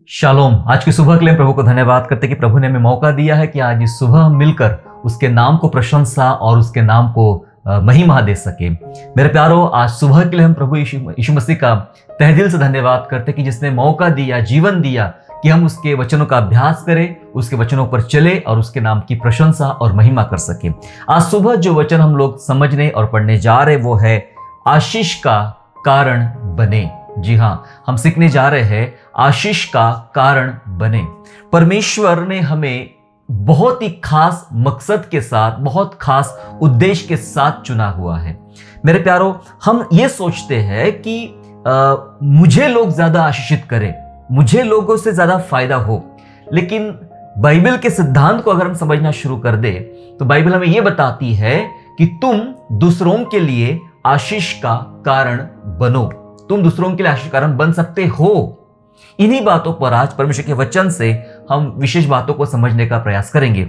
Shalom. आज की सुबह के लिए प्रभु को धन्यवाद करते कि प्रभु ने हमें मौका दिया है कि आज इस सुबह हम मिलकर उसके नाम को प्रशंसा और उसके नाम को महिमा दे सके। मेरे प्यारो, आज सुबह के लिए हम प्रभु यीशु मसीह का तहे दिल से धन्यवाद करते कि जिसने मौका दिया, जीवन दिया कि हम उसके वचनों का अभ्यास करें, उसके वचनों पर चले और उसके नाम की प्रशंसा और महिमा कर सके। आज सुबह जो वचन हम लोग समझने और पढ़ने जा रहे वो है आशीष का कारण बने। जी हाँ, हम सीखने जा रहे हैं आशीष का कारण बने। परमेश्वर ने हमें बहुत ही खास मकसद के साथ, बहुत खास उद्देश्य के साथ चुना हुआ है। मेरे प्यारो, हम ये सोचते हैं कि मुझे लोग ज्यादा आशीषित करें, मुझे लोगों से ज्यादा फायदा हो, लेकिन बाइबल के सिद्धांत को अगर हम समझना शुरू कर दे तो बाइबल हमें यह बताती है कि तुम दूसरों के लिए आशीष का कारण बनो। तुम दूसरों के लिए आशीष कारण बन सकते हो। इन्हीं बातों पर आज परमेश्वर के वचन से हम विशेष बातों को समझने का प्रयास करेंगे।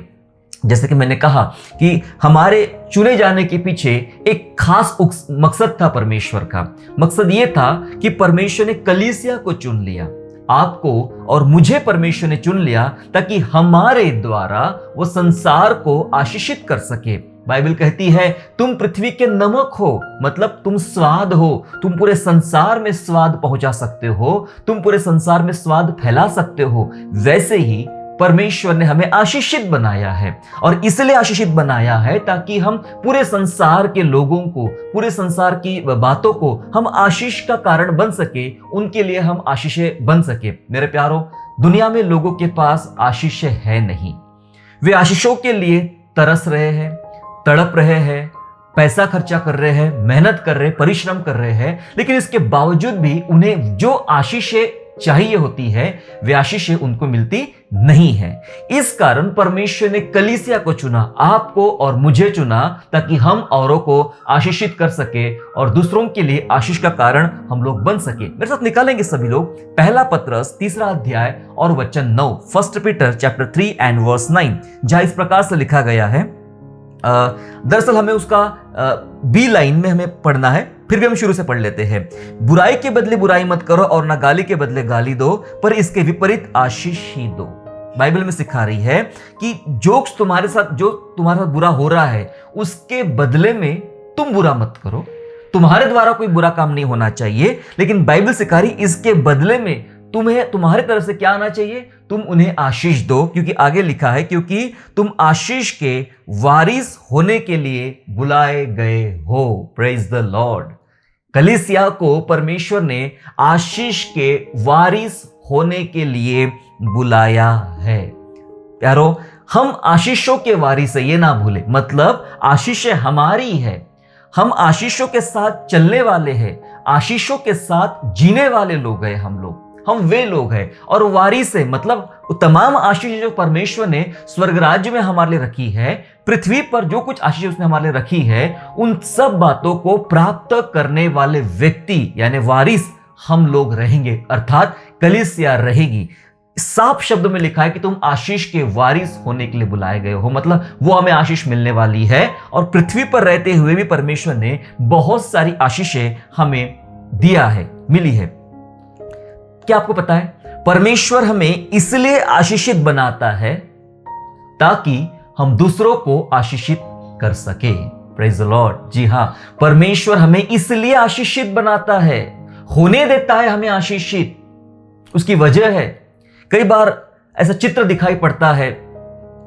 जैसे कि मैंने कहा कि हमारे चुने जाने के पीछे एक खास मकसद था। परमेश्वर का मकसद यह था कि परमेश्वर ने कलीसिया को चुन लिया, आपको और मुझे परमेश्वर ने चुन लिया ताकि हमारे द्वारा वो संसार को आशीषित कर सके। बाइबल कहती है तुम पृथ्वी के नमक हो, मतलब तुम स्वाद हो। तुम पूरे संसार में स्वाद पहुंचा सकते हो, तुम पूरे संसार में स्वाद फैला सकते हो। वैसे ही परमेश्वर ने हमें आशीषित बनाया है, और इसलिए आशीषित बनाया है ताकि हम पूरे संसार के लोगों को, पूरे संसार की बातों को हम आशीष का कारण बन सके, उनके लिए हम आशीषें बन सके। मेरे प्यारो, दुनिया में लोगों के पास आशीषें है नहीं। वे आशीषों के लिए तरस रहे हैं, तड़प रहे हैं, पैसा खर्चा कर रहे हैं, मेहनत कर रहे हैं, परिश्रम कर रहे हैं, लेकिन इसके बावजूद भी उन्हें जो आशीषें चाहिए होती है वे आशीषें उनको मिलती नहीं है। इस कारण परमेश्वर ने कलीसिया को चुना, आपको और मुझे चुना, ताकि हम औरों को आशीषित कर सके और दूसरों के लिए आशीष का कारण हम लोग बन सके। मेरे साथ निकालेंगे सभी लोग पहला पत्रस 3 अध्याय और वचन 9, 1 पीटर चैप्टर 3 एंड वर्स 9, जहां इस प्रकार से लिखा गया है। दरअसल हमें उसका बी लाइन में हमें पढ़ना है, फिर भी हम शुरू से पढ़ लेते हैं। बुराई के बदले बुराई मत करो और ना गाली के बदले गाली दो, पर इसके विपरीत आशीष ही दो। बाइबल में सिखा रही है कि जो तुम्हारे साथ बुरा हो रहा है उसके बदले में तुम बुरा मत करो। तुम्हारे द्वारा कोई बुरा काम नहीं होना चाहिए, लेकिन बाइबल सिखा रही इसके बदले में तुम्हें तुम्हारी तरफ से क्या आना चाहिए, तुम उन्हें आशीष दो। क्योंकि आगे लिखा है क्योंकि तुम आशीष के वारिस होने के लिए बुलाए गए हो। Praise the Lord. कलीसिया को परमेश्वर ने आशीष के वारिस होने के लिए बुलाया है। प्यारो, हम आशीषों के वारिस है, ये ना भूले। मतलब आशीषें हमारी है, हम आशीषों के साथ चलने वाले हैं, आशीषों के साथ जीने वाले लोग हैं। हम वे लोग हैं। और वारिस है मतलब तमाम आशीष जो परमेश्वर ने स्वर्ग राज्य में हमारे लिए रखी है, पृथ्वी पर जो कुछ आशीष उसने हमारे लिए रखी है, उन सब बातों को प्राप्त करने वाले व्यक्ति यानी वारिस हम लोग रहेंगे, अर्थात कलीसिया रहेगी। साफ शब्दों में लिखा है कि तुम आशीष के वारिस होने के लिए बुलाए गए हो, मतलब वो हमें आशीष मिलने वाली है। और पृथ्वी पर रहते हुए भी परमेश्वर ने बहुत सारी आशीषें हमें दिया है, मिली है। क्या आपको पता है, परमेश्वर हमें इसलिए आशीषित बनाता है ताकि हम दूसरों को आशीषित कर सके। Praise the Lord. जी हां, परमेश्वर हमें इसलिए आशीषित बनाता है, होने देता है हमें आशीषित। उसकी वजह है, कई बार ऐसा चित्र दिखाई पड़ता है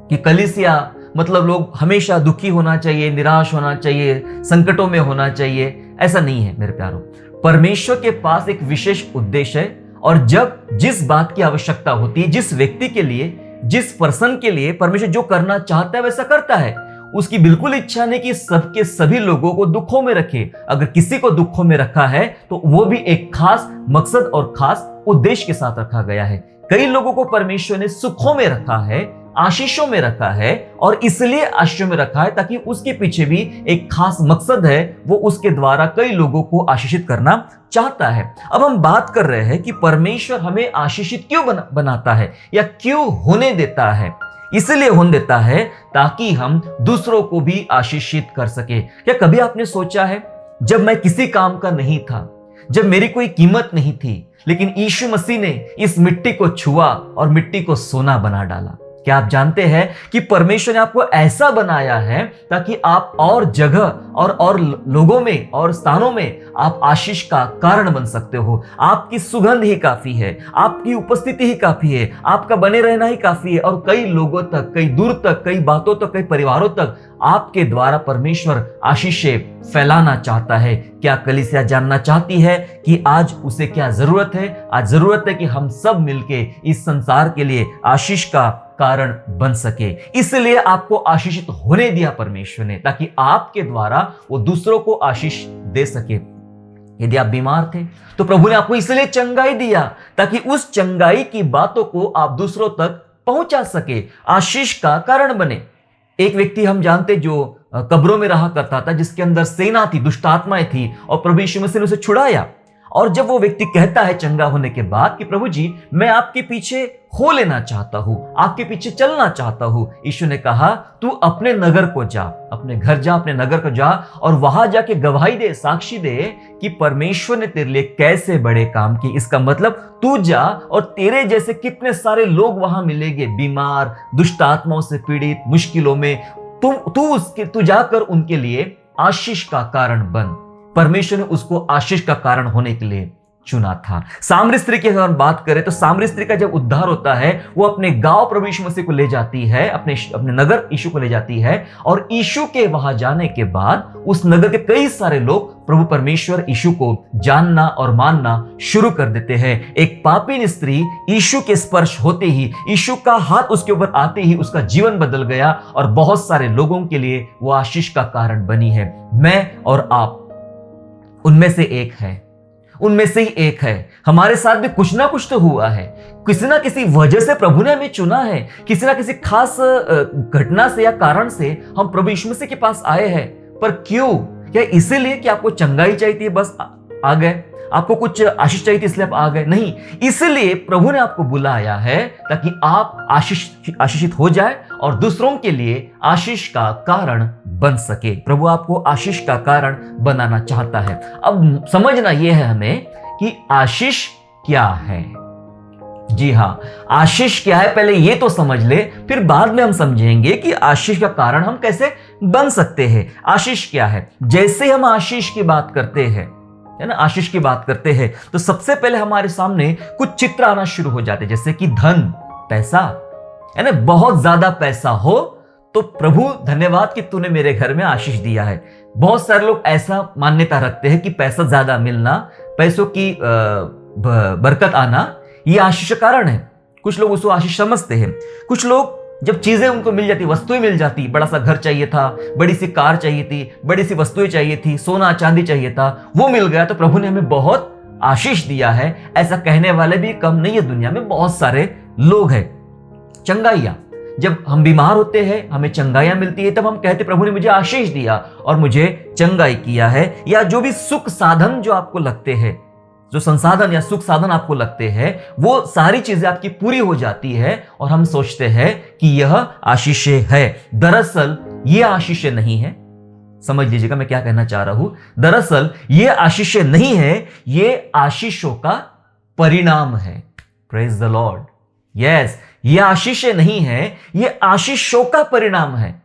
कि कलीसिया मतलब लोग हमेशा दुखी होना चाहिए, निराश होना चाहिए, संकटों में होना चाहिए। ऐसा नहीं है मेरे प्यारों। परमेश्वर के पास एक विशेष उद्देश्य है, और जब जिस बात की आवश्यकता होती है, जिस व्यक्ति के लिए, जिस पर्सन के लिए परमेश्वर जो करना चाहता है वैसा करता है। उसकी बिल्कुल इच्छा नहीं कि सबके सभी लोगों को दुखों में रखे। अगर किसी को दुखों में रखा है तो वो भी एक खास मकसद और खास उद्देश्य के साथ रखा गया है। कई लोगों को परमेश्वर ने सुखों में रखा है, आशीषों में रखा है, और इसलिए आशीषों में रखा है ताकि उसके पीछे भी एक खास मकसद है। वो उसके द्वारा कई लोगों को आशीषित करना चाहता है। अब हम बात कर रहे हैं कि परमेश्वर हमें आशीषित क्यों बनाता है या क्यों होने देता है। इसलिए होने देता है ताकि हम दूसरों को भी आशीषित कर सके। क्या कभी आपने सोचा है, जब मैं किसी काम का नहीं था, जब मेरी कोई कीमत नहीं थी, लेकिन यीशु मसीह ने इस मिट्टी को छुआ और मिट्टी को सोना बना डाला। क्या आप जानते हैं कि परमेश्वर ने आपको ऐसा बनाया है ताकि आप और जगह और लोगों में और स्थानों में आप आशीष का कारण बन सकते हो। आपकी सुगंध ही काफी है, आपकी उपस्थिति ही काफी है, आपका बने रहना ही काफी है, और कई लोगों तक, कई दूर तक, कई बातों तक, कई परिवारों तक आपके द्वारा परमेश्वर आशीषें फैलाना चाहता है। क्या कलीसिया जानना चाहती है कि आज उसे क्या जरूरत है? आज जरूरत है कि हम सब मिलके इस संसार के लिए आशीष का कारण बन सके। इसलिए आपको आशीषित होने दिया परमेश्वर ने, ताकि आपके द्वारा वो दूसरों को आशीष दे सके। यदि आप बीमार थे तो प्रभु ने आपको इसलिए चंगाई दिया ताकि उस चंगाई की बातों को आप दूसरों तक पहुंचा सके, आशीष का कारण बने। एक व्यक्ति हम जानते जो कब्रों में रहा करता था, जिसके अंदर सेना थी, दुष्ट आत्माएं थी, और प्रभु यीशु मसीह ने उसे छुड़ाया। और जब वो व्यक्ति कहता है चंगा होने के बाद कि प्रभु जी मैं आपके पीछे हो लेना चाहता हूं, आपके पीछे चलना चाहता हूं, यीशु ने कहा तू अपने नगर को जा, अपने घर जा, अपने नगर को जा और वहां जाके गवाही दे, साक्षी दे कि परमेश्वर ने तेरे लिए कैसे बड़े काम किए। इसका मतलब तू जा और तेरे जैसे कितने सारे लोग वहां मिलेंगे, बीमार, दुष्ट आत्माओं से पीड़ित, मुश्किलों में। तू जाकर उनके लिए आशीष का कारण बन। परमेश्वर ने उसको आशीष का कारण होने के लिए चुना था। सामरी स्त्री की अगर बात करें तो सामरी स्त्री का जब उद्धार होता है, वो अपने गांव प्रभु यीशु मसीह को ले जाती है, अपने नगर यीशु को ले जाती है, और यीशु के वहां जाने के बाद उस नगर के कई सारे लोग प्रभु परमेश्वर यीशु को जानना और मानना शुरू कर देते हैं। एक पापी स्त्री यीशु के स्पर्श होते ही, यीशु का हाथ उसके ऊपर आते ही उसका जीवन बदल गया और बहुत सारे लोगों के लिए वो आशीष का कारण बनी है। मैं और आप उनमें से एक है, उनमें से ही एक है। हमारे साथ भी कुछ ना कुछ तो हुआ है, किसी ना किसी वजह से प्रभु ने हमें चुना है, किसी ना किसी खास घटना से या कारण से हम प्रभु यीशु मसीह के पास आए हैं। पर क्यों? क्या इसीलिए कि आपको चंगाई चाहिए थी बस आ गए? आपको कुछ आशीष चाहिए थी इसलिए आप आ गए? नहीं, इसलिए प्रभु ने आपको बुलाया है ताकि आप आशीषित हो जाए और दूसरों के लिए आशीष का कारण बन सके। प्रभु आपको आशीष का कारण बनाना चाहता है। अब समझना यह है हमें कि आशीष क्या है। जी हाँ, आशीष क्या है पहले ये तो समझ ले, फिर बाद में हम समझेंगे कि आशीष का कारण हम कैसे बन सकते हैं। आशीष क्या है? जैसे हम आशीष की बात करते हैं, है ना, आशीष की बात करते हैं, तो सबसे पहले हमारे सामने कुछ चित्र आना शुरू हो जाते हैं, जैसे कि धन, पैसा, है ना। बहुत ज्यादा पैसा हो तो प्रभु धन्यवाद कि तूने मेरे घर में आशीष दिया है। बहुत सारे लोग ऐसा मान्यता रखते हैं कि पैसा ज्यादा मिलना, पैसों की बरकत आना, ये आशीष का कारण है। कुछ लोग उसको आशीष समझते हैं। कुछ लोग जब चीजें उनको मिल जाती, वस्तुएं मिल जाती, बड़ा सा घर चाहिए था, बड़ी सी कार चाहिए थी, बड़ी सी वस्तुएं चाहिए थी, सोना चांदी चाहिए था, वो मिल गया तो प्रभु ने हमें बहुत आशीष दिया है। ऐसा कहने वाले भी कम नहीं है, दुनिया में बहुत सारे लोग हैं। चंगाइयां, जब हम बीमार होते हैं, हमें चंगाइयां मिलती है, तब हम कहते प्रभु ने मुझे आशीष दिया और मुझे चंगाई किया है। या जो भी सुख साधन जो आपको लगते हैं, जो संसाधन या सुख साधन आपको लगते हैं, वो सारी चीजें आपकी पूरी हो जाती है और हम सोचते हैं कि यह आशीष है। दरअसल ये आशीष नहीं है। समझ लीजिएगा मैं क्या कहना चाह रहा हूं। दरअसल ये आशीष नहीं है, ये आशीषों का परिणाम है। Praise the Lord. यस, ये आशीष नहीं है, ये आशीषों का परिणाम है।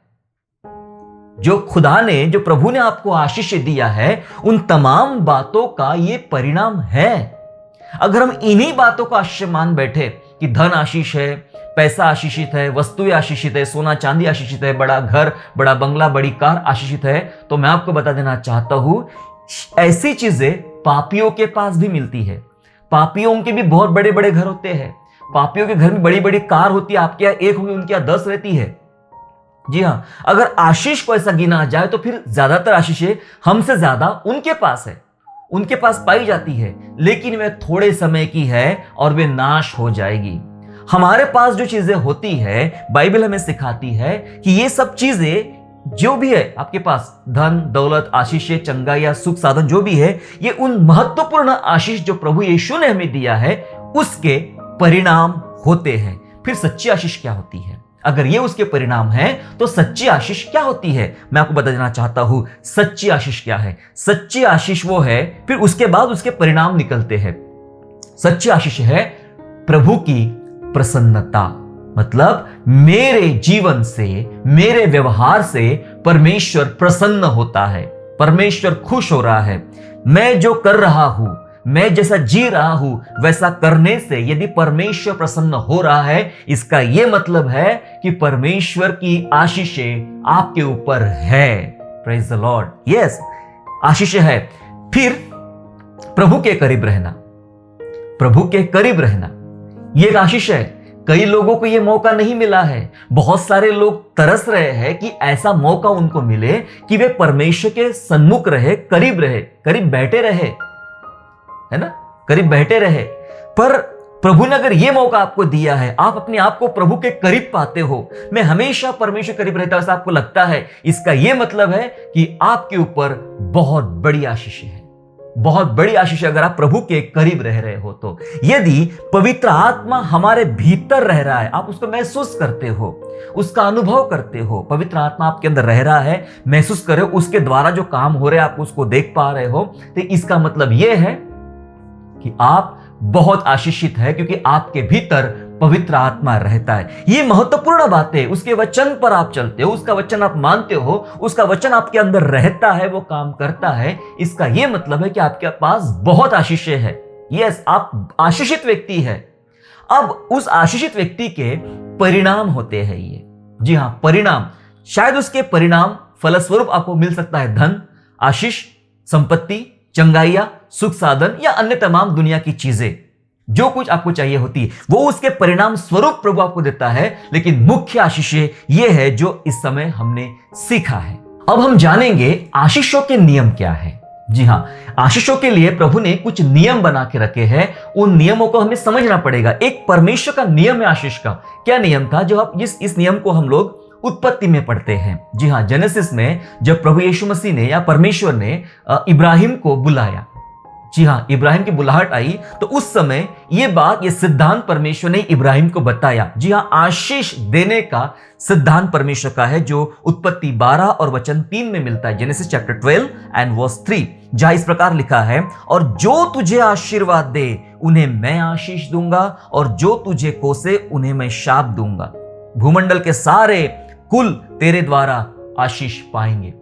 जो खुदा ने, जो प्रभु ने आपको आशीष दिया है, उन तमाम बातों का ये परिणाम है। अगर हम इन्हीं बातों को आशीष मान बैठे कि धन आशीष है, पैसा आशीषित है, वस्तुएं आशीषित है, सोना चांदी आशीषित है, बड़ा घर, बड़ा बंगला, बड़ी कार आशीषित है, तो मैं आपको बता देना चाहता हूं, ऐसी चीजें पापियों के पास भी मिलती है। पापियों के भी बहुत बड़े बड़े घर होते हैं। पापियों के घर में बड़ी बड़ी कार होती है, आपके यहाँ एक होगी, उनके यहाँ 10 रहती है। जी हाँ, अगर आशीष को ऐसा गिना जाए तो फिर ज्यादातर आशीषें हमसे ज्यादा उनके पास है, उनके पास पाई जाती है, लेकिन वे थोड़े समय की है और वे नाश हो जाएगी। हमारे पास जो चीजें होती है, बाइबल हमें सिखाती है कि ये सब चीजें जो भी है आपके पास, धन दौलत, आशीषें, चंगाई, सुख साधन जो भी है, ये उन महत्वपूर्ण आशीष जो प्रभु यीशु ने हमें दिया है उसके परिणाम होते हैं। फिर सच्ची आशीष क्या होती है? अगर ये उसके परिणाम है तो सच्ची आशीष क्या होती है? मैं आपको बता देना चाहता हूं सच्ची आशीष क्या है। सच्ची आशीष वो है, फिर उसके बाद उसके परिणाम निकलते हैं। सच्ची आशीष है प्रभु की प्रसन्नता। मतलब मेरे जीवन से, मेरे व्यवहार से परमेश्वर प्रसन्न होता है, परमेश्वर खुश हो रहा है। मैं जो कर रहा हूं, मैं जैसा जी रहा हूं वैसा करने से यदि परमेश्वर प्रसन्न हो रहा है, इसका यह मतलब है कि परमेश्वर की आशीषें आपके ऊपर है। Praise the Lord. यस, आशीषें है। फिर प्रभु के करीब रहना, प्रभु के करीब रहना यह एक आशीष है। कई लोगों को यह मौका नहीं मिला है। बहुत सारे लोग तरस रहे हैं कि ऐसा मौका उनको मिले कि वे परमेश्वर के सन्मुख रहे, करीब रहे, करीब बैठे रहे, है ना, करीब बैठे रहे। पर प्रभु ने अगर यह मौका आपको दिया है, आप अपने आप को प्रभु के करीब पाते हो, मैं हमेशा परमेश्वर करीब रहता हूं ऐसा आपको लगता है, इसका यह मतलब है कि आपके ऊपर बहुत बड़ी आशीष है, बहुत बड़ी आशीष अगर आप प्रभु के करीब रह रहे हो तो। यदि पवित्र आत्मा हमारे भीतर रह रहा है, आप उसको महसूस करते हो, उसका अनुभव करते हो, पवित्र आत्मा आपके अंदर रह रहा है, महसूस कर रहे हो, उसके द्वारा जो काम हो रहे हैं आप उसको देख पा रहे हो, तो इसका मतलब यह है कि आप बहुत आशीषित है, क्योंकि आपके भीतर पवित्र आत्मा रहता है। यह महत्वपूर्ण बात है। उसके वचन पर आप चलते हो, उसका वचन आप मानते हो, उसका वचन आपके अंदर रहता है, वो काम करता है। इसका यह मतलब है कि आपके पास बहुत आशीषें है। यस, आप आशीषित व्यक्ति है। अब उस आशीषित व्यक्ति के परिणाम होते हैं ये। जी हां, परिणाम। शायद उसके परिणाम फलस्वरूप आपको मिल सकता है धन, आशीष, संपत्ति, चंगाइया, सुख साधन या अन्य तमाम दुनिया की चीजें, जो कुछ आपको चाहिए होती है वो उसके परिणाम स्वरूप प्रभु आपको देता है। लेकिन मुख्य आशीषें ये है जो इस समय हमने सीखा है। अब हम जानेंगे आशीषों के नियम क्या है। जी हां, आशीषों के लिए प्रभु ने कुछ नियम बना के रखे हैं। उन नियमों को हमें समझना पड़ेगा। एक परमेश्वर का नियम है आशीष का। क्या नियम था जो आप इस नियम को हम लोग उत्पत्ति में पढ़ते हैं। जी हां, जेनेसिस में जब प्रभु यीशु मसीह ने या परमेश्वर ने इब्राहिम को बुलाया, जी हां, इब्राहिम की बुलाहट आई, तो उस समय ये सिद्धांत परमेश्वर ने इब्राहिम को बताया। जी हां, आशीष देने का सिद्धांत परमेश्वर का है, जो उत्पत्ति 12 और वचन 3 में मिलता है। जेनेसिस चैप्टर 12 एंड वर्स 3, जहां इस प्रकार लिखा है, और जो तुझे आशीर्वाद दे उन्हें मैं आशीष दूंगा, और जो तुझे कोसे उन्हें मैं शाप दूंगा। भूमंडल के सारे कुल तेरे द्वारा आशीष पाएंगे।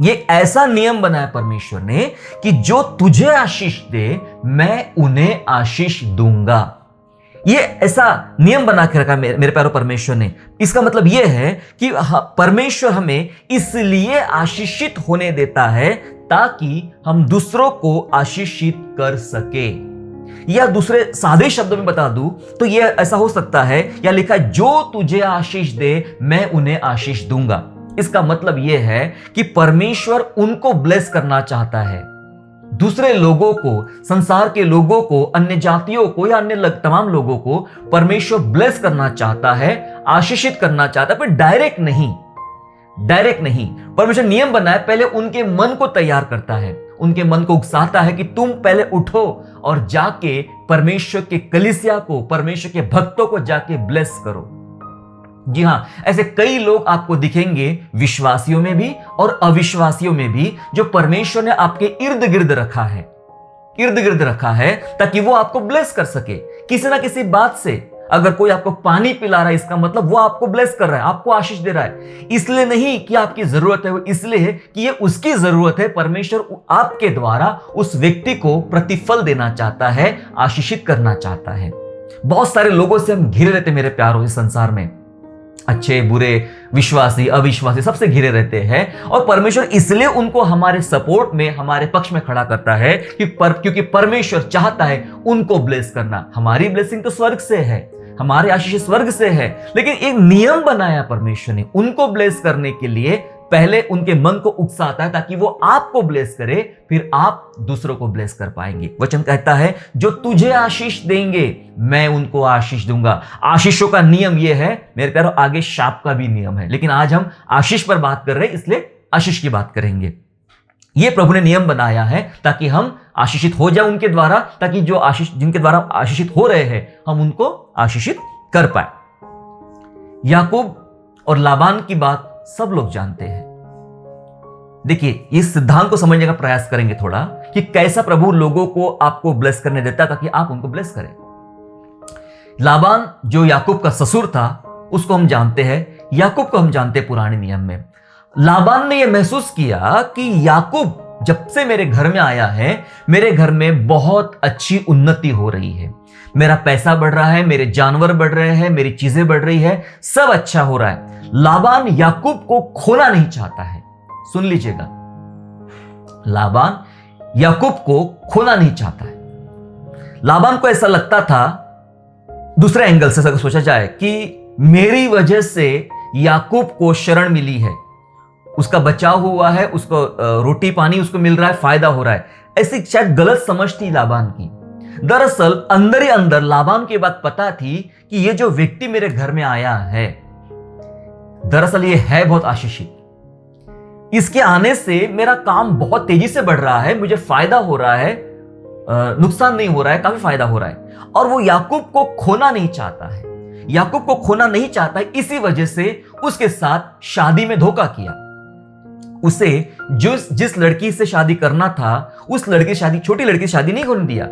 ये ऐसा नियम बनाया परमेश्वर ने कि जो तुझे आशीष दे मैं उन्हें आशीष दूंगा। ये ऐसा नियम बना के रखा मेरे प्यारो परमेश्वर ने। इसका मतलब यह है कि परमेश्वर हमें इसलिए आशीषित होने देता है ताकि हम दूसरों को आशीषित कर सके। या दूसरे सादे शब्दों में बता दूं तो यह ऐसा हो सकता है, या लिखा है जो तुझे आशीष दे मैं उन्हें आशीष दूंगा। इसका मतलब यह है कि परमेश्वर उनको ब्लेस करना चाहता है। दूसरे लोगों को, संसार के लोगों को, अन्य जातियों को या अन्य तमाम लोगों को परमेश्वर ब्लेस करना चाहता है, आशीषित करना चाहता है, पर डायरेक्ट नहीं। परमेश्वर नियम बनाए, पहले उनके मन को तैयार करता है, उनके मन को उकसाता है कि तुम पहले उठो और जाके परमेश्वर के कलीसिया को, परमेश्वर के भक्तों को जाके ब्लेस करो। जी हां, ऐसे कई लोग आपको दिखेंगे, विश्वासियों में भी और अविश्वासियों में भी, जो परमेश्वर ने आपके इर्द गिर्द रखा है ताकि वो आपको ब्लेस कर सके किसी ना किसी बात से। अगर कोई आपको पानी पिला रहा है, इसका मतलब वो आपको ब्लेस कर रहा है, आपको आशीष दे रहा है। इसलिए नहीं कि आपकी जरूरत है, वो इसलिए कि ये उसकी जरूरत है। परमेश्वर आपके द्वारा उस व्यक्ति को प्रतिफल देना चाहता है, आशीषित करना चाहता है। बहुत सारे लोगों से हम घिरे रहते मेरे प्यारों, इस संसार में अच्छे बुरे, विश्वासी अविश्वासी सबसे घिरे रहते हैं, और परमेश्वर इसलिए उनको हमारे सपोर्ट में, हमारे पक्ष में खड़ा करता है क्योंकि परमेश्वर चाहता है उनको ब्लेस करना। हमारी ब्लेसिंग तो स्वर्ग से है, हमारे आशीष स्वर्ग से है, लेकिन एक नियम बनाया परमेश्वर ने उनको ब्लेस करने के लिए। पहले उनके मन को उकसाता है ताकि वो आपको ब्लेस करे, फिर आप दूसरों को ब्लेस कर पाएंगे। वचन कहता है जो तुझे आशीष देंगे मैं उनको आशीष दूंगा। आशीषों का नियम यह है मेरे प्यारों, आगे शाप का भी नियम है, लेकिन आज हम आशीष पर बात कर रहे हैं, इसलिए आशीष की बात करेंगे। यह प्रभु ने नियम बनाया है ताकि हम आशीषित हो जाए उनके द्वारा, ताकि जो आशीष, जिनके द्वारा आशीषित हो रहे हैं, हम उनको आशीषित कर पाए। याकूब और लाबान की बात सब लोग जानते हैं। देखिए, इस सिद्धांत को समझने का प्रयास करेंगे थोड़ा कि कैसा प्रभु लोगों को आपको ब्लेस करने देता ताकि आप उनको ब्लेस करें। लाबान जो याकूब का ससुर था, उसको हम जानते हैं, याकूब को हम जानते हैं पुराने नियम में। लाबान ने यह महसूस किया कि याकूब जब से मेरे घर में आया है, मेरे घर में बहुत अच्छी उन्नति हो रही है, मेरा पैसा बढ़ रहा है, मेरे जानवर बढ़ रहे हैं, मेरी चीजें बढ़ रही है, सब अच्छा हो रहा है। लाबान याकूब को खोना नहीं चाहता है। सुन लीजिएगा, लाबान याकूब को खोना नहीं चाहता है। लाबान को ऐसा लगता था, दूसरे एंगल से अगर सोचा जाए, कि मेरी वजह से याकूब को शरण मिली है, उसका बचाव हुआ है, उसको रोटी पानी उसको मिल रहा है, फायदा हो रहा है। ऐसी शायद गलत समझ थी लाबान की। दरअसल अंदर ही अंदर लाबान की बात पता थी कि ये जो व्यक्ति मेरे घर में आया है, दरअसल ये है बहुत आशीषित। इसके आने से मेरा काम बहुत तेजी से बढ़ रहा है, मुझे फायदा हो रहा है, नुकसान नहीं हो रहा है, काफी फायदा हो रहा है। और वो याकूब को खोना नहीं चाहता है, याकूब को खोना नहीं चाहता है। इसी वजह से उसके साथ शादी में धोखा किया। उसे जिस लड़की से शादी करना था, उस लड़की शादी, छोटी लड़की शादी नहीं होने दिया।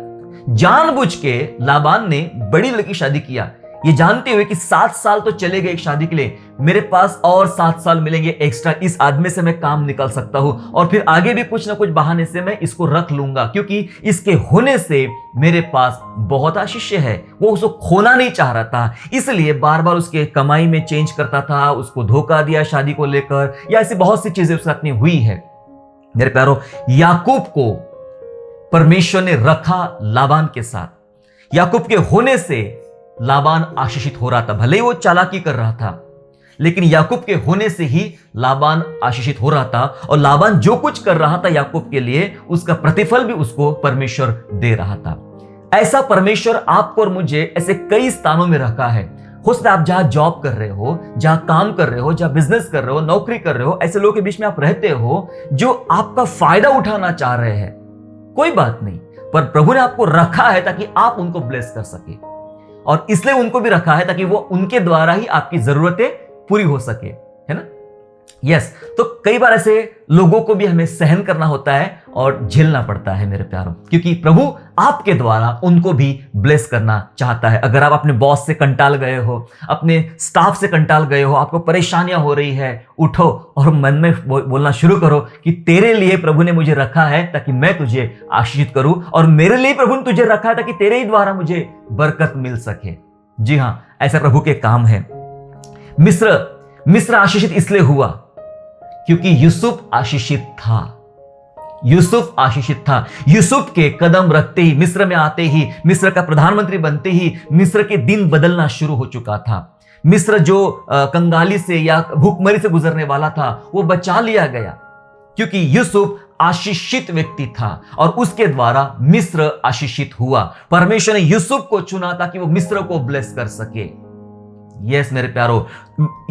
जानबूझ के लाबान ने बड़ी लड़की शादी किया, ये जानते हुए कि 7 साल तो चले गए एक शादी के लिए, मेरे पास और 7 साल मिलेंगे एक्स्ट्रा, इस आदमी से मैं काम निकाल सकता हूं और फिर आगे भी कुछ ना कुछ बहाने से मैं इसको रख लूंगा, क्योंकि इसके होने से मेरे पास बहुत आशीष है। वो उसको खोना नहीं चाह रहा था, इसलिए बार बार उसके कमाई में चेंज करता था, उसको धोखा दिया शादी को लेकर, या ऐसी बहुत सी चीजें उसके साथ में हुई है। मेरे प्यारो, याकूब को परमेश्वर ने रखा लाबान के साथ। याकूब के होने से लाबान आशीषित हो रहा था, भले ही वो चालाकी कर रहा था, लेकिन याकूब के होने से ही लाबान आशीषित हो रहा था। और लाबान जो कुछ कर रहा था याकूब के लिए, उसका प्रतिफल भी उसको परमेश्वर दे रहा था। ऐसा परमेश्वर आपको और मुझे ऐसे कई स्थानों में रखा है। हो सकता है आप जहां जॉब कर रहे हो, जहां काम कर रहे हो, जहां बिजनेस कर रहे हो, नौकरी कर रहे हो, ऐसे लोगों के बीच में आप रहते हो जो आपका फायदा उठाना चाह रहे हैं। कोई बात नहीं, पर प्रभु ने आपको रखा है ताकि आप उनको ब्लेस कर सके, और इसलिए उनको भी रखा है ताकि वो उनके द्वारा ही आपकी जरूरतें पूरी हो सके, है ना। यस, तो कई बार ऐसे लोगों को भी हमें सहन करना होता है और झेलना पड़ता है मेरे प्यारों, क्योंकि प्रभु आपके द्वारा उनको भी ब्लेस करना चाहता है। अगर आप अपने बॉस से कंटाल गए हो, अपने स्टाफ से कंटाल गए हो, आपको परेशानियां हो रही है, उठो और मन में बोलना शुरू करो कि तेरे लिए प्रभु ने मुझे रखा है ताकि मैं तुझे आशीषित करूं, और मेरे लिए प्रभु ने तुझे रखा है ताकि तेरे ही द्वारा मुझे बरकत मिल सके। जी हां, ऐसा प्रभु के काम है। मिस्र आशीषित इसलिए हुआ क्योंकि यूसुफ आशीषित था। यूसुफ आशीषित था। यूसुफ के कदम रखते ही, मिस्र में आते ही, मिस्र का प्रधानमंत्री बनते ही मिस्र के दिन बदलना शुरू हो चुका था। मिस्र जो कंगाली से या भूखमरी से गुजरने वाला था, वो बचा लिया गया क्योंकि यूसुफ आशीषित व्यक्ति था और उसके द्वारा मिस्र आशीषित हुआ। परमेश्वर ने यूसुफ को चुना ताकि वो मिस्र को ब्लेस कर सके। यस मेरे प्यारो,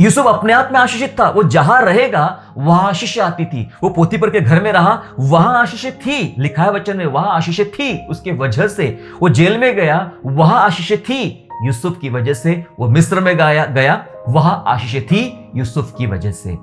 यूसुफ अपने आप में आशीषित था। वो जहां रहेगा वहां आशीष आती थी। वो पोतीफर के घर में रहा, वहां आशीषित थी। लिखा है वचन में, वहां आशीषित थी उसके वजह से। वो जेल में गया, वहां आशीषित थी यूसुफ की वजह से। वो मिस्र में गया, वहां आशीषित थी यूसुफ की वजह से।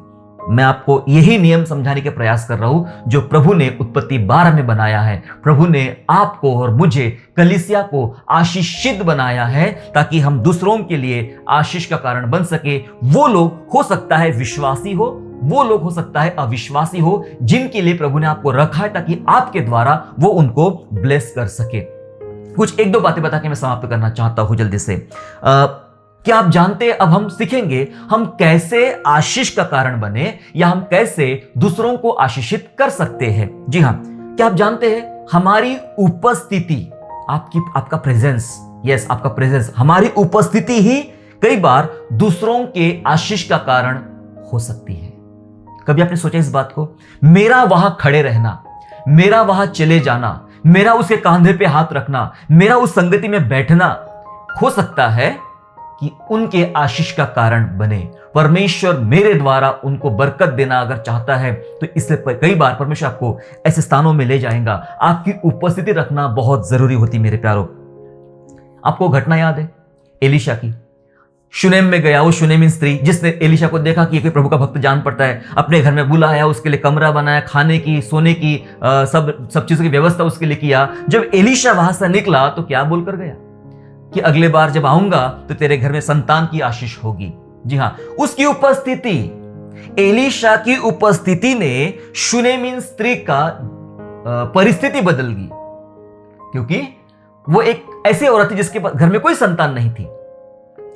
मैं आपको यही नियम समझाने के प्रयास कर रहा हूं जो प्रभु ने उत्पत्ति 12 में बनाया है। प्रभु ने आपको और मुझे, कलीसिया को आशीषित बनाया है ताकि हम दूसरों के लिए आशीष का कारण बन सके। वो लोग हो सकता है विश्वासी हो, वो लोग हो सकता है अविश्वासी हो, जिनके लिए प्रभु ने आपको रखा है ताकि आपके द्वारा वो उनको ब्लेस कर सके। कुछ 1-2 बातें बता के मैं समाप्त करना चाहता हूं जल्दी से। क्या आप जानते हैं, अब हम सीखेंगे हम कैसे आशीष का कारण बने या हम कैसे दूसरों को आशीषित कर सकते हैं। जी हाँ, क्या आप जानते हैं हमारी उपस्थिति, आपका प्रेजेंस, यस आपका प्रेजेंस, हमारी उपस्थिति ही कई बार दूसरों के आशीष का कारण हो सकती है। कभी आपने सोचा इस बात को? मेरा वहां खड़े रहना, मेरा वहां चले जाना, मेरा उसके कंधे पे हाथ रखना, मेरा उस संगति में बैठना हो सकता है कि उनके आशीष का कारण बने। परमेश्वर मेरे द्वारा उनको बरकत देना अगर चाहता है तो इसलिए कई बार परमेश्वर आपको ऐसे स्थानों में ले जाएगा। आपकी उपस्थिति रखना बहुत जरूरी होती मेरे प्यारों। आपको घटना याद है एलीशा की? शुनेम में गया, वो शुनेमिन स्त्री जिसने एलीशा को देखा कि ये कोई प्रभु का भक्त जान पड़ता है, अपने घर में बुलाया, उसके लिए कमरा बनाया, खाने की, सोने की, सब चीजों की व्यवस्था उसके लिए किया। जब एलीशा वहां से निकला तो क्या बोलकर गया कि अगले बार जब आऊंगा तो तेरे घर में संतान की आशीष होगी। जी हां, उसकी उपस्थिति, एलीशा की उपस्थिति ने शुनेमिन स्त्री का परिस्थिति बदल गई, क्योंकि वो एक ऐसी औरत थी जिसके घर में कोई संतान नहीं थी,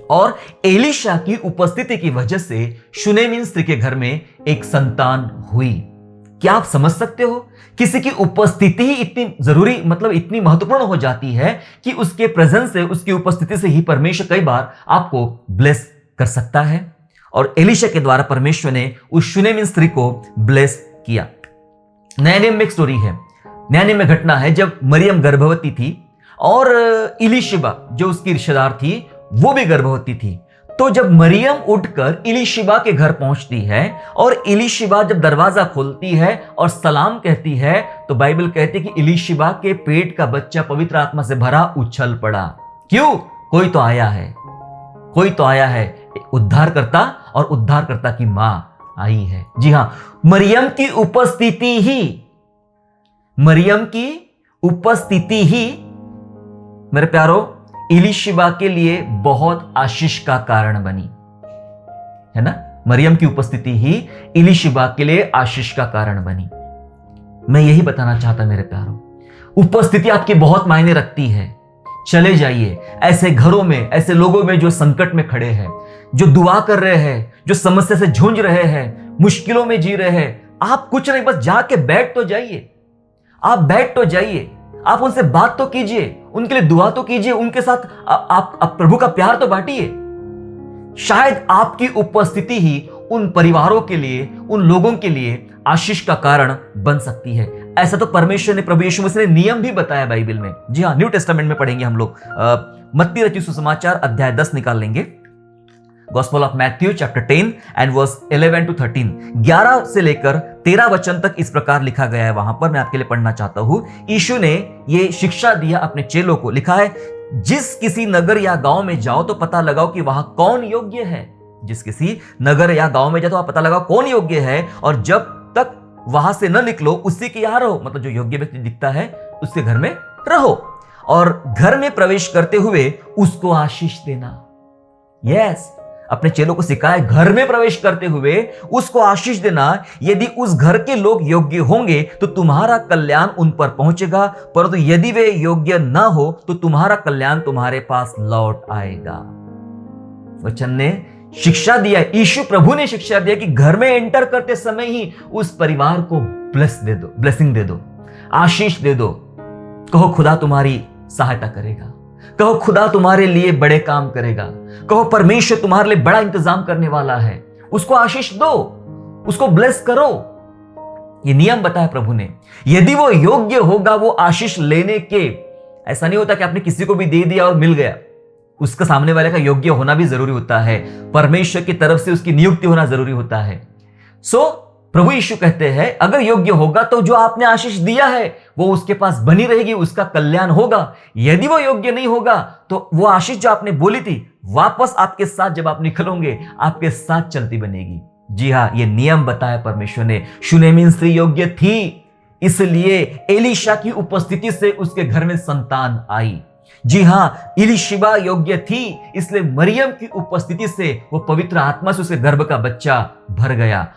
और एलीशा की उपस्थिति की वजह से शुनेमिन स्त्री के घर में एक संतान हुई। क्या आप समझ सकते हो? किसी की उपस्थिति ही इतनी जरूरी, मतलब इतनी महत्वपूर्ण हो जाती है कि उसके प्रेजेंस से, उसकी उपस्थिति से ही परमेश्वर कई बार आपको ब्लेस कर सकता है। और एलीशा के द्वारा परमेश्वर ने उस शुनेमिन स्त्री को ब्लेस किया। नया नियम में एक स्टोरी है, नया नियम में घटना है जब मरियम गर्भवती थी और इलीशिबा जो उसकी रिश्तेदार थी वो भी गर्भवती थी। तो जब मरियम उठकर इलीशिबा के घर पहुंचती है और इलीशिबा जब दरवाजा खोलती है और सलाम कहती है, तो बाइबल कहती है कि इलीशिबा के पेट का बच्चा पवित्र आत्मा से भरा उछल पड़ा। क्यों? कोई तो आया है, कोई तो आया है, उद्धारकर्ता, और उद्धारकर्ता की मां आई है। जी हां, मरियम की उपस्थिति ही, मरियम की उपस्थिति ही मेरे प्यारो इलीशिबा के लिए बहुत आशीष का कारण बनी, है ना। मरियम की उपस्थिति ही इलीशिबा के लिए आशीष का कारण बनी। मैं यही बताना चाहता मेरे प्यारो, उपस्थिति आपकी बहुत मायने रखती है। चले जाइए ऐसे घरों में, ऐसे लोगों में जो संकट में खड़े हैं, जो दुआ कर रहे हैं, जो समस्या से झूंझ रहे हैं, मुश्किलों में जी रहे हैं। आप कुछ नहीं, बस जाके बैठ तो जाइए, आप बैठ तो जाइए, आप उनसे बात तो कीजिए, उनके लिए दुआ तो कीजिए, उनके साथ आप प्रभु का प्यार तो बांटिए। शायद आपकी उपस्थिति ही उन परिवारों के लिए, उन लोगों के लिए आशीष का कारण बन सकती है। ऐसा तो परमेश्वर ने, प्रभु यीशु मसीह ने नियम भी बताया बाइबल में। जी हाँ, न्यू टेस्टामेंट में पढ़ेंगे हम लोग। मत्ती रचित सुसमाचार अध्याय 10 निकाल लेंगे, gospel of Matthew chapter 10 and verse 11 to 13। 11 से लेकर 13 वचन तक इस प्रकार लिखा गया है। वहां पर मैं आपके लिए पढ़ना चाहता हूं। यीशु ने ये शिक्षा दिया अपने चेलों को। लिखा है, जिस किसी नगर या गांव में जाओ तो पता लगाओ कि वहां कौन योग्य है। जिस किसी नगर या गांव में जाओ तो आप पता लगाओ कौन योग्य है, और जब तक वहां से न निकलो उसी के यहां रहो। मतलब जो योग्य व्यक्ति दिखता है उसके घर में रहो, और घर में प्रवेश करते हुए उसको आशीष देना। यस, अपने चेलों को सिखाए, घर में प्रवेश करते हुए उसको आशीष देना। यदि उस घर के लोग योग्य होंगे तो तुम्हारा कल्याण उन पर पहुंचेगा, परंतु यदि वे योग्य ना हो तो तुम्हारा कल्याण तुम्हारे पास लौट आएगा। वचन ने शिक्षा दिया, यीशु प्रभु ने शिक्षा दिया कि घर में एंटर करते समय ही उस परिवार को ब्लेस दे दो, ब्लेसिंग दे दो, आशीष दे दो। कहो खुदा तुम्हारी सहायता करेगा, कहो खुदा तुम्हारे लिए बड़े काम करेगा, कहो परमेश्वर तुम्हारे लिए बड़ा इंतजाम करने वाला है। उसको आशीष दो, उसको ब्लेस करो। ये नियम बताया प्रभु ने। यदि वो योग्य होगा वो आशीष लेने के, ऐसा नहीं होता कि आपने किसी को भी दे दिया और मिल गया। उसका सामने वाले का योग्य होना भी जरूरी होता है, परमेश्वर की तरफ से उसकी नियुक्ति होना जरूरी होता है। प्रभु यीशु कहते हैं अगर योग्य होगा तो जो आपने आशीष दिया है वो उसके पास बनी रहेगी, उसका कल्याण होगा। यदि वो योग्य नहीं होगा तो वो आशीष जो आपने बोली थी वापस आपके साथ जब आप निकलोगे आपके साथ चलती बनेगी। जी हाँ, ये नियम बताया परमेश्वर ने। शुनेमिन स्त्री योग्य थी, इसलिए एलीशा की उपस्थिति से उसके घर में संतान आई। जी हाँ, इलीशिबा योग्य थी, इसलिए मरियम की उपस्थिति से वो पवित्र आत्मा से उसके गर्भ का बच्चा भर गया।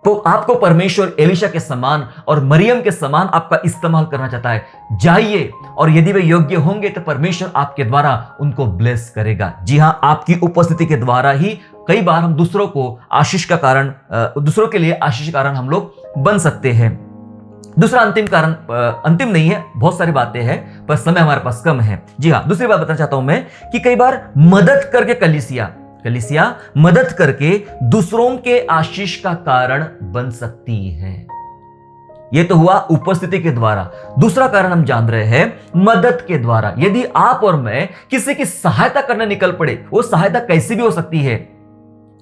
आपको परमेश्वर एलीशा के समान और मरियम के समान आपका इस्तेमाल करना चाहता है। जाइए, और यदि वे योग्य होंगे तो परमेश्वर आपके द्वारा उनको ब्लेस करेगा। जी हाँ, आपकी उपस्थिति के द्वारा ही कई बार हम दूसरों को आशीष का कारण, दूसरों के लिए आशीष कारण हम लोग बन सकते हैं। दूसरा अंतिम कारण, अंतिम नहीं है, बहुत सारी बातें हैं पर समय हमारे पास कम है। जी हाँ, दूसरी बात बताना चाहता हूं मैं कि कई बार मदद करके कलीसिया मदद करके दूसरों के आशीष का कारण बन सकती है। यह तो हुआ उपस्थिति के द्वारा। दूसरा कारण हम जान रहे हैं मदद के द्वारा। यदि आप और मैं किसी की सहायता करने निकल पड़े, वो सहायता कैसी भी हो सकती है।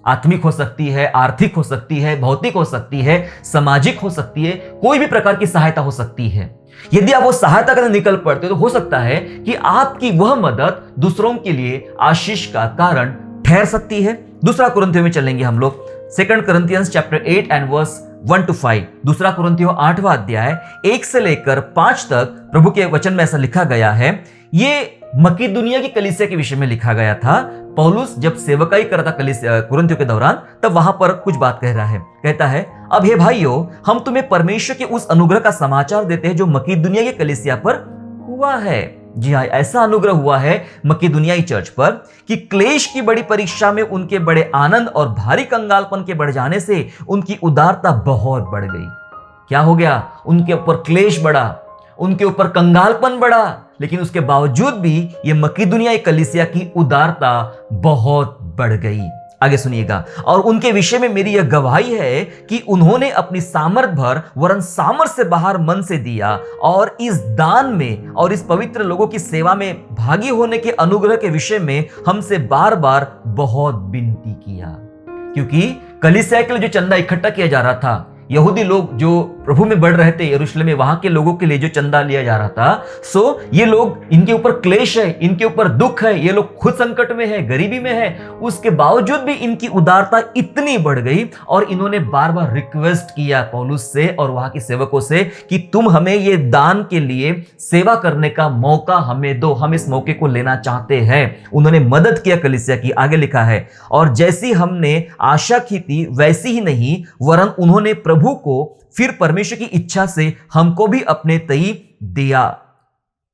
आत्मिक हो सकती है, आर्थिक हो सकती है, भौतिक हो सकती है, सामाजिक हो सकती है, कोई भी प्रकार की सहायता हो सकती है। यदि आप वो सहायता करने निकल पड़ते हो तो हो सकता है कि आपकी वह मदद दूसरों के लिए आशीष का कारण ठहर सकती है। दूसरा कुरिन्थियों में चलेंगे हम लोग, 2 Corinthians chapter 8 and verse 1 to 5। दूसरा कुरिन्थियों 8वां अध्याय 1 से लेकर 5 तक प्रभु के वचन में ऐसा लिखा गया है। ये मकीदुनिया की कलीसिया के विषय में लिखा गया था। पौलुस जब सेवकाई कर रहा था कुरिन्थियों के दौरान, तब वहां पर कुछ बात कह रहा है। कहता है, अब हे भाइयों, हम तुम्हें परमेश्वर के उस अनुग्रह का समाचार देते हैं जो मकीदुनिया की कलीसिया पर हुआ है। जी हाँ, ऐसा अनुग्रह हुआ है मकीदुनियाई चर्च पर कि क्लेश की बड़ी परीक्षा में उनके बड़े आनंद और भारी कंगालपन के बढ़ जाने से उनकी उदारता बहुत बढ़ गई। क्या हो गया? उनके ऊपर क्लेश बढ़ा, उनके ऊपर कंगालपन बढ़ा, लेकिन उसके बावजूद भी ये मकीदुनियाई कलीसिया की उदारता बहुत बढ़ गई। आगे सुनिएगा, और उनके विषय में मेरी यह गवाही है कि उन्होंने अपनी सामर्थ भर वरन सामर्थ से बाहर मन से दिया, और इस दान में और इस पवित्र लोगों की सेवा में भागी होने के अनुग्रह के विषय में हमसे बार बार बहुत विनती किया। क्योंकि कलीसिया के लिए जो चंदा इकट्ठा किया जा रहा था, यहूदी लोग जो प्रभु में बढ़ रहे थे यरूशलेम में, वहां के लोगों के लिए जो चंदा लिया जा रहा था, सो ये लोग, इनके ऊपर क्लेश है, इनके ऊपर दुख है, ये लोग खुद संकट में है, गरीबी में है, उसके बावजूद भी इनकी उदारता इतनी बढ़ गई और इन्होंने बार बार रिक्वेस्ट किया पौलुस से और वहां के सेवकों से कि तुम हमें ये दान के लिए सेवा करने का मौका हमें दो, हम इस मौके को लेना चाहते हैं। उन्होंने मदद किया कलीसिया की। आगे लिखा है, और जैसी हमने आशा की थी वैसी ही नहीं, वरन उन्होंने प्रभु को फिर परमेश्वर की इच्छा से हमको भी अपने तई दिया।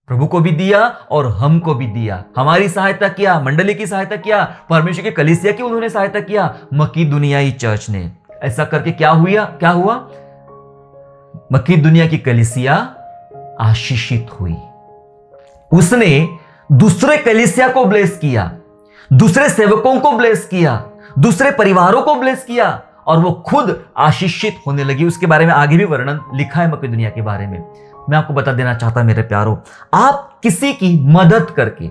प्रभु को भी दिया और हमको भी दिया। हमारी सहायता किया, मंडली की सहायता किया, परमेश्वर के कलीसिया की उन्होंने सहायता किया, मकीदुनियाई चर्च ने। ऐसा करके क्या हुआ? मकीदुनिया की कलीसिया आशीषित हुई। उसने दूसरे कलीसिया को ब्लेस किया, दूसरे सेवकों को ब्लेस किया, दूसरे परिवारों को ब्लेस किया, और वो खुद आशीषित होने लगी। उसके बारे में आगे भी वर्णन लिखा है मकीदुनिया के बारे में। मैं आपको बता देना चाहता मेरे प्यारों, आप किसी की मदद करके,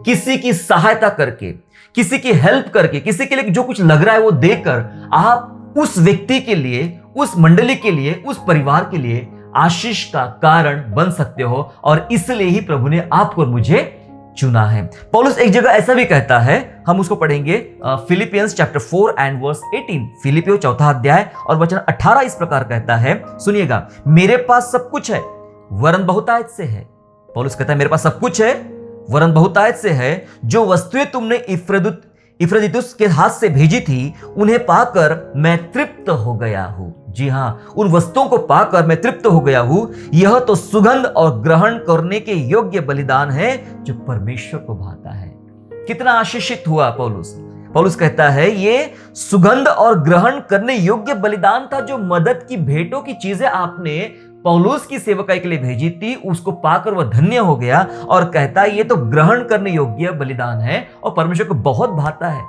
किसी की सहायता करके, किसी की हेल्प करके, किसी के लिए जो कुछ लग रहा है वो देकर, आप उस व्यक्ति के लिए, उस मंडली के लिए, उस परिवार के लिए आशीष का कारण बन सकते हो। और इसलिए ही प्रभु ने आपको और मुझे चुना है। पौलुस एक जगह ऐसा भी कहता है, हम उसको पढ़ेंगे, फिलिपियंस चैप्टर 4 एंड वर्स 18। फिलिपियो 4 अध्याय और वचन 18 इस प्रकार कहता है, सुनिएगा, मेरे पास सब कुछ है वरन बहुतायत से है। पौलुस कहता है, मेरे पास सब कुछ है वरन बहुतायत से है। जो वस्तुएं तुमने इफ्रदितुस के हाथ से भेजी थी, उन्हें पाकर मैं तृप्त हो गया हूं। जी हां, उन वस्तुओं को पाकर मैं तृप्त हो गया हूं। यह तो सुगंध और ग्रहण करने के योग्य बलिदान है जो परमेश्वर को भाता है। कितना आशीषित हुआ पौलुस। पौलुस कहता है, ये सुगंध और ग्रहण करने योग्य बलिदान था। जो मदद की भेंटों की चीजें आपने पौलुस की सेवकाई के लिए भेजी थी, उसको पाकर वह धन्य हो गया और कहता है ये तो ग्रहण करने योग्य बलिदान है और परमेश्वर को बहुत भाता है।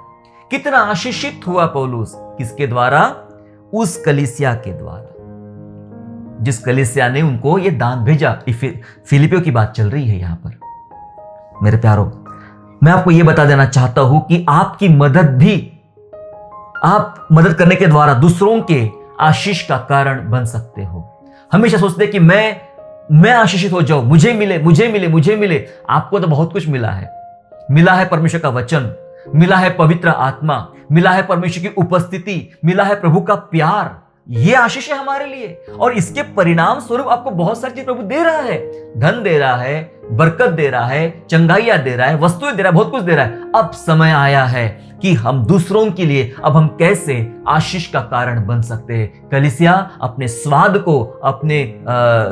कितना आशीषित हुआ पौलुस। किसके द्वारा? उस कलीसिया के द्वारा, जिस कलीसिया ने उनको ये दान भेजा। फिलिपियों की बात चल रही है यहां पर। मेरे प्यारों, मैं आपको यह बता देना चाहता हूं कि आपकी मदद भी, आप मदद करने के द्वारा दूसरों के आशीष का कारण बन सकते हो। हमेशा सोचते कि मैं आशीषित हो जाऊं, मुझे मिले, मुझे मिले, मुझे मिले। आपको तो बहुत कुछ मिला है। मिला है परमेश्वर का वचन, मिला है पवित्र आत्मा, मिला है परमेश्वर की उपस्थिति, मिला है प्रभु का प्यार। ये आशीष है हमारे लिए, और इसके परिणाम स्वरूप आपको बहुत सारी चीज प्रभु दे रहा है। धन दे रहा है, बरकत दे रहा है, चंगाइयां दे रहा है, वस्तुएं दे रहा है, बहुत कुछ दे रहा है। अब समय आया है कि हम दूसरों के लिए अब हम कैसे आशीष का कारण बन सकते हैं। कलीसिया अपने स्वाद को, अपने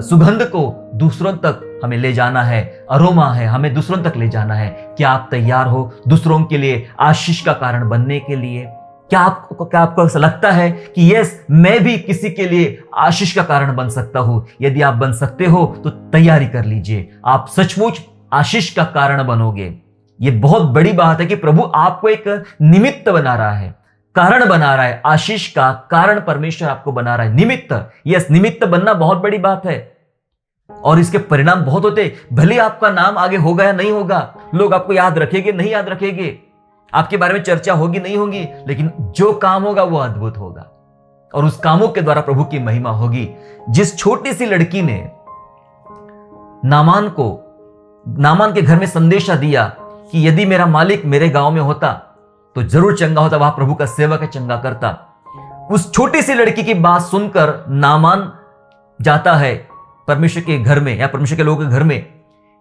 सुगंध को दूसरों तक हमें ले जाना है, अरोमा है, हमें दूसरों तक ले जाना है। क्या आप तैयार हो दूसरों के लिए आशीष का कारण बनने के लिए? क्या आपको ऐसा लगता है कि यस, मैं भी किसी के लिए आशीष का कारण बन सकता हूं? यदि आप बन सकते हो तो तैयारी कर लीजिए, आप सचमुच आशीष का कारण बनोगे। ये बहुत बड़ी बात है कि प्रभु आपको एक निमित्त बना रहा है, कारण बना रहा है। आशीष का कारण परमेश्वर आपको बना रहा है, निमित्त। यस, निमित्त बनना बहुत बड़ी बात है और इसके परिणाम बहुत होते। भले आपका नाम आगे होगा या नहीं होगा, लोग आपको याद रखेंगे, नहीं याद रखेंगे, आपके बारे में चर्चा होगी नहीं होगी, लेकिन जो काम होगा वो अद्भुत होगा और उस कामों के द्वारा प्रभु की महिमा होगी। जिस छोटी सी लड़की ने नामान के घर में संदेशा दिया कि यदि मेरा मालिक मेरे गांव में होता तो जरूर चंगा होता, वह प्रभु का सेवक है, चंगा करता। उस छोटी सी लड़की की बात सुनकर नामान जाता है परमेश्वर के घर में या परमेश्वर के लोगों के घर में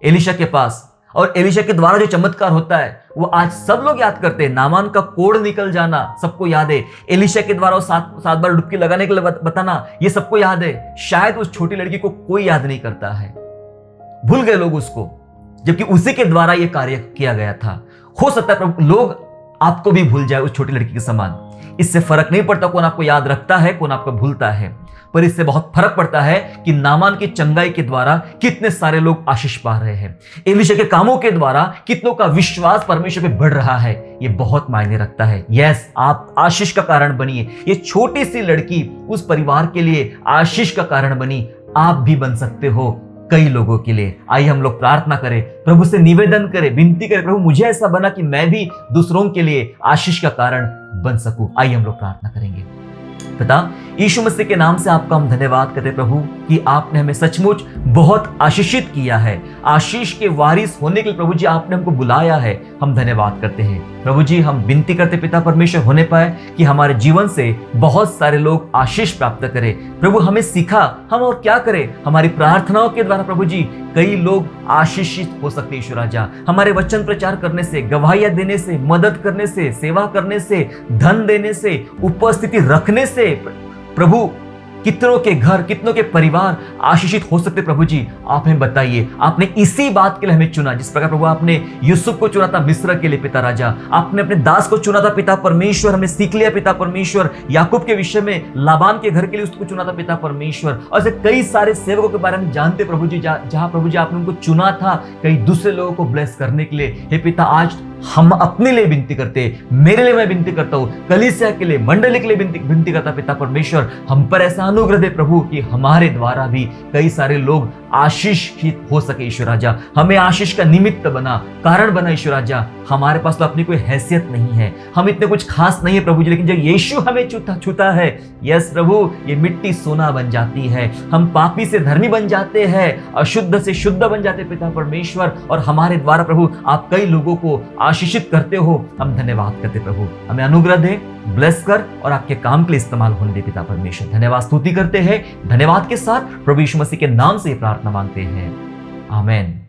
एलीशा के पास, और एलीशा के द्वारा जो चमत्कार होता है वो आज सब लोग याद करते हैं। नामान का कोढ़ निकल जाना सबको याद है, एलीशा के द्वारा सात बार डुबकी लगाने के लिए बताना ये सबको याद है। शायद उस छोटी लड़की को कोई याद नहीं करता है, भूल गए लोग उसको, जबकि उसी के द्वारा यह कार्य किया गया था। हो सकता है प्रभु लोग आपको भी भूल जाए उस छोटी लड़की के समान। इससे फर्क नहीं पड़ता कौन आपको याद रखता है कौन आपको भूलता है, पर इससे बहुत फर्क पड़ता है कि नामान की चंगाई के द्वारा कितने सारे लोग आशीष पा रहे हैं, एलीशा के कामों के द्वारा कितनों का विश्वास परमेश्वर पे बढ़ रहा है। ये बहुत मायने रखता है। यस, आप आशीष का कारण बनिए। ये छोटी सी लड़की उस परिवार के लिए आशीष का कारण बनी, आप भी बन सकते हो कई लोगों के लिए। आइए हम लोग प्रार्थना करें, प्रभु से निवेदन करें, विनती करें, प्रभु मुझे ऐसा बना कि मैं भी दूसरों के लिए आशीष का कारण बन सकूं। आइए हम लोग प्रार्थना करेंगे। पिता यीशु मसीह के नाम से आपका हम धन्यवाद करते प्रभु कि आपने हमें सचमुच बहुत आशीषित किया है। आशीष के वारिस होने के लिए प्रभु जी आपने हमको बुलाया है, हम धन्यवाद करते हैं। प्रभु जी हम विनती करते पिता परमेश्वर होने पाए कि हमारे जीवन से बहुत सारे लोग आशीष प्राप्त करें। प्रभु हमें सिखा हम और क्या करें, हमारी प्रार्थनाओं के द्वारा प्रभु जी कई लोग आशीषित हो सकते। ईश्वर राजा हमारे वचन प्रचार करने से, गवाहियां देने से, मदद करने से, सेवा करने से, धन देने से, उपस्थिति रखने से प्रभु कितनों के घर कितनों के परिवार आशीषित हो सकते। प्रभु जी आप हमें बताइए, आपने इसी बात के लिए हमें चुना, जिस प्रकार प्रभु आपने यूसुफ को चुना था मिस्र के लिए पिता राजा, आपने अपने दास को चुना था पिता परमेश्वर, हमें सीख लिया पिता परमेश्वर। याकूब के विषय में लाबान के घर के लिए उसको चुना था पिता परमेश्वर, और ऐसे कई सारे सेवकों के बारे में जानते प्रभु जी, जहां प्रभु जी आपने उनको चुना था कई दूसरे लोगों को ब्लेस करने के लिए। हे पिता आज हम अपने लिए विनती करते, मेरे लिए मैं विनती करता हूं, कलीसिया के लिए, मंडली के लिए विनती करता पिता परमेश्वर, हम पर ऐसा अनुग्रह दे प्रभु कि हमारे द्वारा भी कई सारे लोग आशीषित हो सके। ईश्वर राजा हमें आशीष का निमित्त बना, कारण बना। ईश्वर राजा हमारे पास तो अपनी कोई हैसियत नहीं है, हम इतने कुछ खास नहीं है प्रभु जी, लेकिन जब यीशु हमें छूता है, यस प्रभु ये मिट्टी सोना बन जाती है, हम पापी से धर्मी बन जाते हैं, अशुद्ध से शुद्ध बन जाते पिता परमेश्वर, और हमारे द्वारा प्रभु आप कई लोगों को आशीषित करते हो। हम धन्यवाद करते प्रभु, हमें अनुग्रह दे, ब्लेस कर और आपके काम के लिए इस्तेमाल होने दे पिता परमेश्वर। धन्यवाद स्तुति करते हैं, धन्यवाद के साथ प्रभु यीशु मसीह के नाम से प्रार्थना मांगते हैं, आमेन।